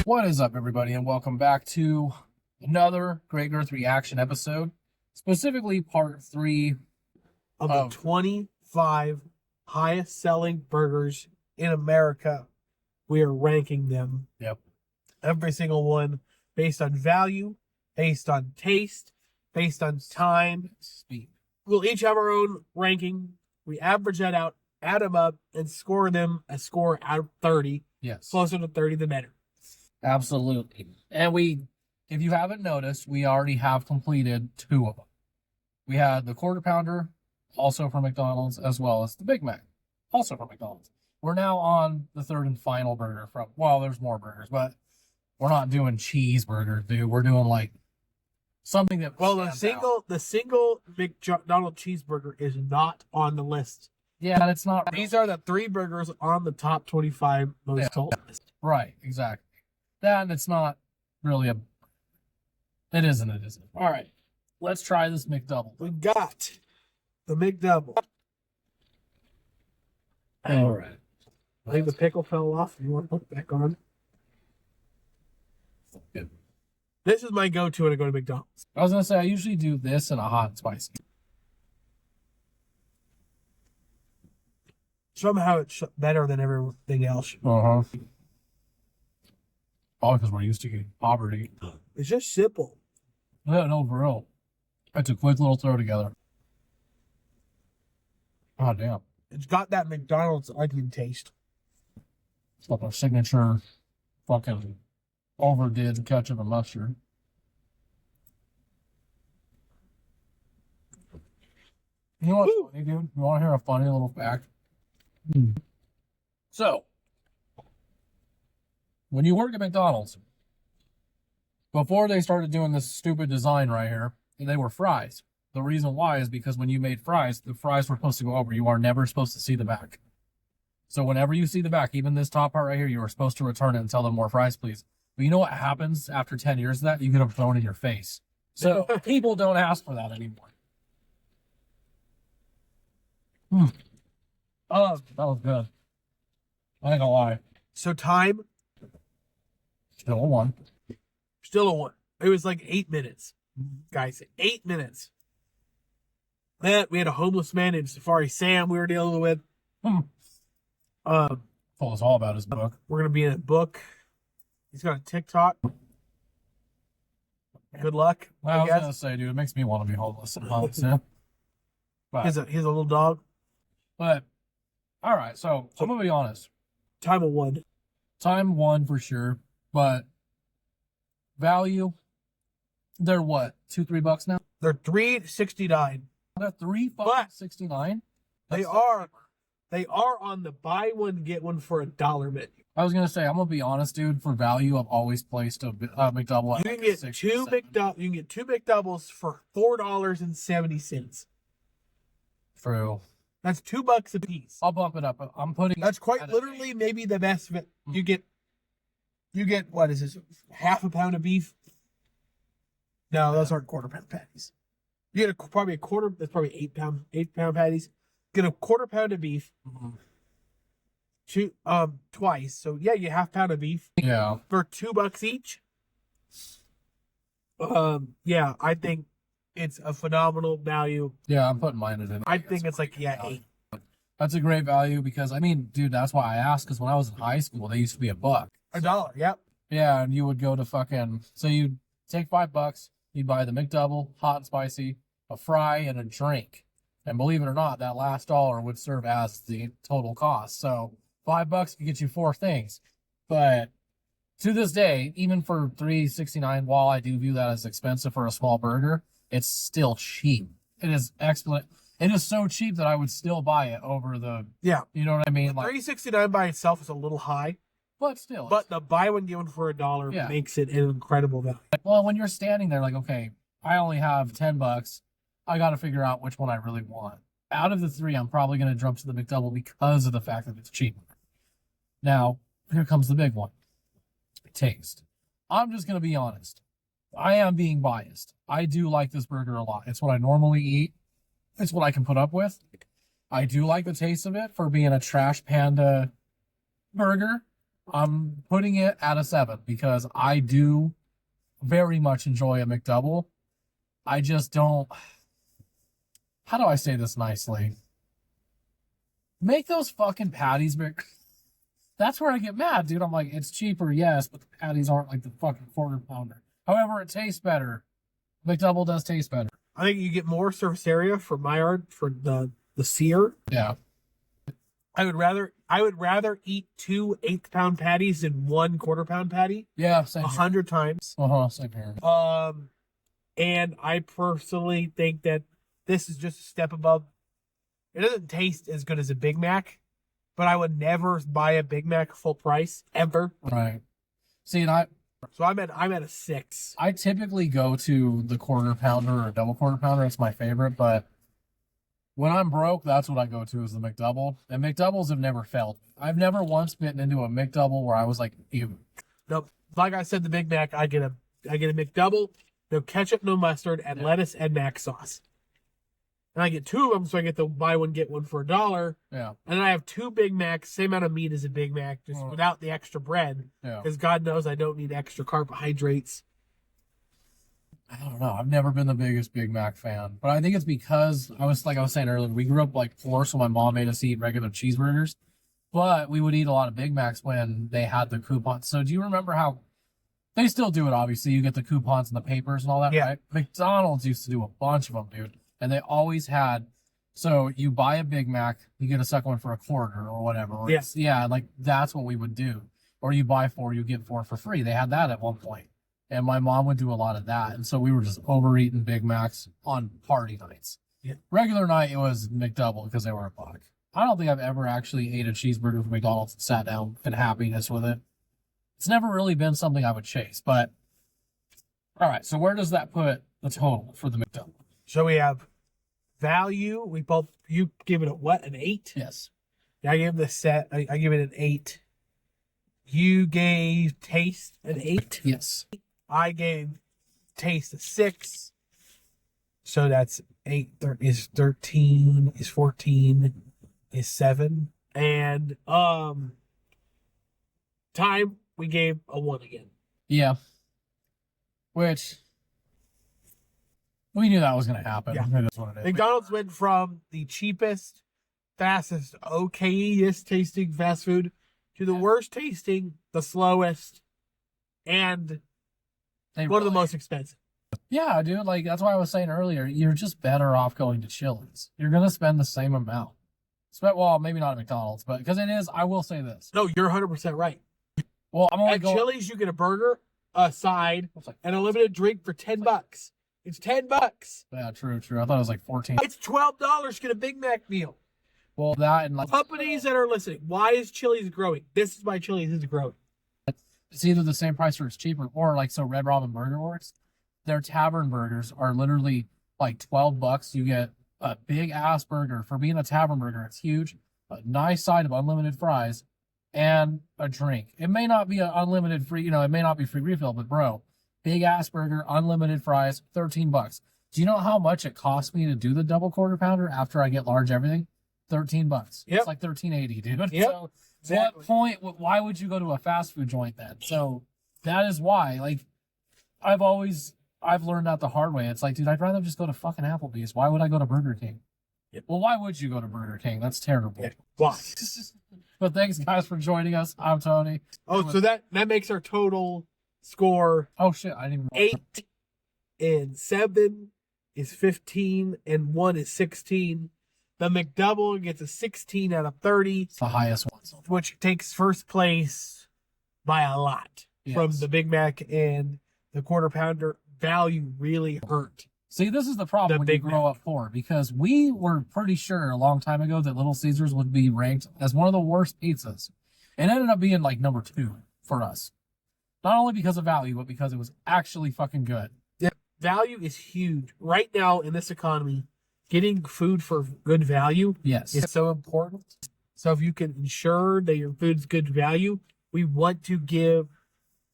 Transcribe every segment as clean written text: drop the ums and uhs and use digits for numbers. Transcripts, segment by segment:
What is up, everybody, and welcome back to another Great Girth Reaction episode, specifically part 3 of the 25 highest selling burgers in America. We are ranking them. Yep. Every single one based on value, based on taste, based on time, speed. We'll each have our own ranking. We average that out, add them up, and score them a score out of 30. Yes. Closer to 30, the better. Absolutely. And if you haven't noticed, we already have completed 2 of them. We had the Quarter Pounder, also from McDonald's, as well as the Big Mac, also from McDonald's. We're now on the 3rd and final burger from, well, there's more burgers, but we're not doing cheeseburgers, dude. We're doing like something that, well, the single McDonald's cheeseburger is not on the list. Yeah, it's not. These are the 3 burgers on the top 25 most sold. Right, exactly. That, and it's not really a, it isn't. All right, let's try this McDouble. We got the McDouble. All right. I think the pickle fell off. You want to put it back on? Good. This is my go-to when I go to McDonald's. I was going to say, I usually do this and a hot and spicy. Somehow it's better than everything else. Uh-huh. Probably because we're used to poverty. It's just simple. Yeah, no, for real. It's a quick little throw together. Oh, damn. It's got that McDonald's onion taste. It's like a signature fucking overdid ketchup and mustard. You know what's funny, dude? You want to hear a funny little fact? So, when you work at McDonald's, before they started doing this stupid design right here, they were fries. The reason why is because when you made fries, the fries were supposed to go over. You are never supposed to see the back. So whenever you see the back, even this top part right here, you are supposed to return it and tell them more fries, please. But you know what happens after 10 years of that? You get them thrown in your face. So people don't ask for that anymore. Oh, that was good. I ain't gonna lie. So time? Still a 1. Still a 1. It was like 8 minutes. Guys, 8 minutes. Man, we had a homeless man in Safari Sam we were dealing with. Told us all about his book. We're going to be in a book. He's got a TikTok. Good luck. Well, I was going to say, dude, it makes me want to be homeless sometimes, yeah. He's a little dog. But, all right, so I'm going to be honest. Time of 1. Time 1 for sure, but value, they're what, $2-3 now? They're $3.69. They're $3.69. They are on the buy one get one for $1 menu. I was gonna say, I'm gonna be honest, dude. For value, I've always placed a McDouble. You can get two McDoubles for $4.70. True. That's $2 a piece. I'll bump it up. I'm putting. That's quite literally maybe the best of it. You get what is this? Half a pound of beef. No, those aren't quarter-pound patties. You get probably a quarter. That's probably 8-pound patties. Get a quarter-pound of beef. Twice. So yeah, you half-pound of beef. Yeah. For $2 each. Yeah, I think it's a phenomenal value. Yeah, I'm putting mine in. I think it's like 8. That's a great value because I mean, dude, that's why I asked. Because when I was in high school, they used to be $1. $1. Yep. Yeah, and you would go to fucking. So you take $5. You'd buy the McDouble, hot and spicy, a fry, and a drink. And believe it or not, that last $1 would serve as the total cost. So $5 could get you 4 things. But to this day, even for $3.69, while I do view that as expensive for a small burger, it's still cheap. It is excellent. It is so cheap that I would still buy it over the. Yeah. You know what I mean? Like $3.69 by itself is a little high. But still. But the buy one, get one for $1 makes it an incredible value. Well, when you're standing there like, okay, I only have $10. I got to figure out which one I really want. Out of the 3, I'm probably going to jump to the McDouble because of the fact that it's cheaper. Now, here comes the big one. Taste. I'm just going to be honest. I am being biased. I do like this burger a lot. It's what I normally eat. It's what I can put up with. I do like the taste of it for being a Trash Panda burger. I'm putting it at a 7 because I do very much enjoy a McDouble. I just don't. How do I say this nicely? Make those fucking patties, that's where I get mad, dude. I'm like, it's cheaper, yes, but the patties aren't like the fucking quarter pounder. However, it tastes better. McDouble does taste better. I think you get more surface area for Maillard for the sear. Yeah. I would rather eat 2 8-pound patties than 1 quarter-pound patty. Yeah, same 100 times. Same here. And I personally think that this is just a step above. It doesn't taste as good as a Big Mac, but I would never buy a Big Mac full price ever. Right. See, So I'm at a 6. I typically go to the quarter pounder or double quarter pounder. It's my favorite, but when I'm broke, that's what I go to is the McDouble. And McDoubles have never failed. I've never once bitten into a McDouble where I was like, ew. Nope. Like I said, the Big Mac, I get a McDouble, no ketchup, no mustard, and lettuce and mac sauce. And I get 2 of them, so I get the buy one get one for $1. Yeah. And then I have 2 Big Macs, same amount of meat as a Big Mac, just without the extra bread. Yeah. Because God knows I don't need extra carbohydrates. I don't know. I've never been the biggest Big Mac fan, but I think it's because I was saying earlier, we grew up like poor, so my mom made us eat regular cheeseburgers, but we would eat a lot of Big Macs when they had the coupons. So do you remember how they still do it? Obviously, you get the coupons and the papers and all that, Yeah. right? McDonald's used to do a bunch of them, dude, and they always had. So you buy a Big Mac, you get a second one for $1 or whatever. Or yeah, like that's what we would do. Or you buy 4, you get 4 for free. They had that at one point. And my mom would do a lot of that. And so we were just overeating Big Macs on party nights. Yeah. Regular night, it was McDouble because they were $1. I don't think I've ever actually ate a cheeseburger from McDonald's and sat down in happiness with it. It's never really been something I would chase. But, all right, so where does that put the total for the McDouble? So we have value. You give it a what? An 8? Yes. I give the set. I give it an 8. You gave taste an 8. Yes. I gave taste a 6. So that's 8 is 13 is 14 is 7. And time we gave a 1 again. Yeah. Which we knew that was going to happen. Yeah. It is what it is. McDonald's went from the cheapest, fastest, okayest tasting fast food to the worst tasting, the slowest, and one of the most expensive. Yeah, dude. Like, that's why I was saying earlier, you're just better off going to Chili's. You're going to spend the same amount. Well, maybe not at McDonald's, but because it is, I will say this. No, you're 100% right. Well, I'm only At going. Chili's, you get a burger, a side, and a limited drink for $10. It's $10. Yeah, true. I thought it was like 14. It's $12 to get a Big Mac meal. Well, that and like Companies that are listening, why is Chili's growing? This is why Chili's is growing. it's either the same price or it's cheaper, or like so Red Robin Burger Works, their tavern burgers are literally like $12. You get a big ass burger for being a tavern burger. It's huge, a nice side of unlimited fries, and a drink. It may not be an unlimited free, it may not be free refill, but bro, big ass burger, unlimited fries, $13. Do you know how much it cost me to do the double quarter pounder after I get large everything? $13. Yep. It's like $13.80, dude. Yep. So what point? Why would you go to a fast food joint then? So that is why. Like, I've learned that the hard way. It's like, dude, I'd rather just go to fucking Applebee's. Why would I go to Burger King? Yep. Well, why would you go to Burger King? That's terrible. Yeah. Why? But thanks, guys, for joining us. I'm Tony. Oh, so that makes our total score Oh shit, I didn't even. 8 and 7 is 15 and 1 is 16. The McDouble gets a 16 out of 30, It's the highest one. So far. which takes first place by a lot from Yes. the Big Mac and the quarter pounder. Value really hurt. See, this is the problem The when Big you grow Mac. up poor, because we were pretty sure a long time ago that Little Caesars would be ranked as one of the worst pizzas. It ended up being like number 2 for us. Not only because of value, but because it was actually fucking good. Value is huge. Right now in this economy, getting food for good value Yes. is so important. So if you can ensure that your food's good value, we want to give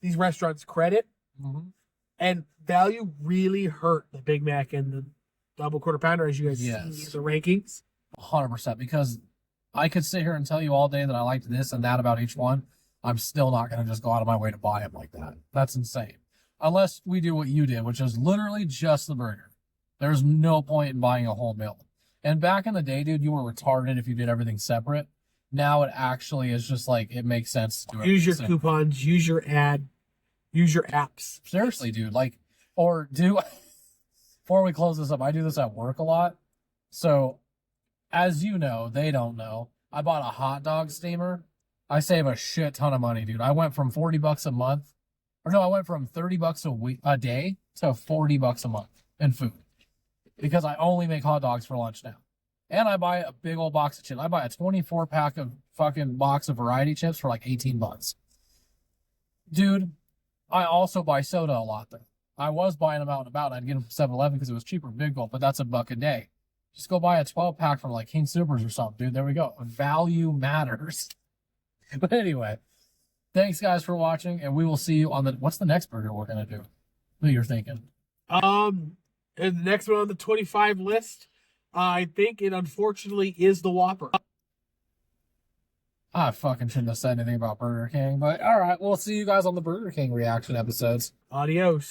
these restaurants credit. Mhm. And value really hurt the Big Mac and the double quarter pounder, as you guys Yes. see in the rankings. 100%. Because I could sit here and tell you all day that I liked this and that about each one. I'm still not going to just go out of my way to buy them like that. That's insane. Unless we do what you did, which is literally just the burger. There's no point in buying a whole meal. And back in the day, dude, you were retarded if you did everything separate. Now it actually is just like, it makes sense to do it. Use your coupons, use your ad, use your apps. Seriously, dude. Like, or do, before we close this up, I do this at work a lot. So, as you know, they don't know, I bought a hot dog steamer. I save a shit ton of money, dude. I went from $40 a month, or no, I went from $30 a day to $40 a month in food. Because I only make hot dogs for lunch now. And I buy a big old box of chips. I buy a 24-pack of fucking box of variety chips for like $18. Dude, I also buy soda a lot though. I was buying them out and about. I'd get them from 7-Eleven because it was cheaper, big gulp, but that's $1 a day. Just go buy a 12-pack from like King Supers or something, dude. There we go. Value matters. But anyway, thanks guys for watching, and we will see you on what's the next burger we're gonna do? What you're thinking? And the next one on the 25 list, I think it unfortunately is the Whopper. I fucking shouldn't have said anything about Burger King, but all right, we'll see you guys on the Burger King reaction episodes. Adios.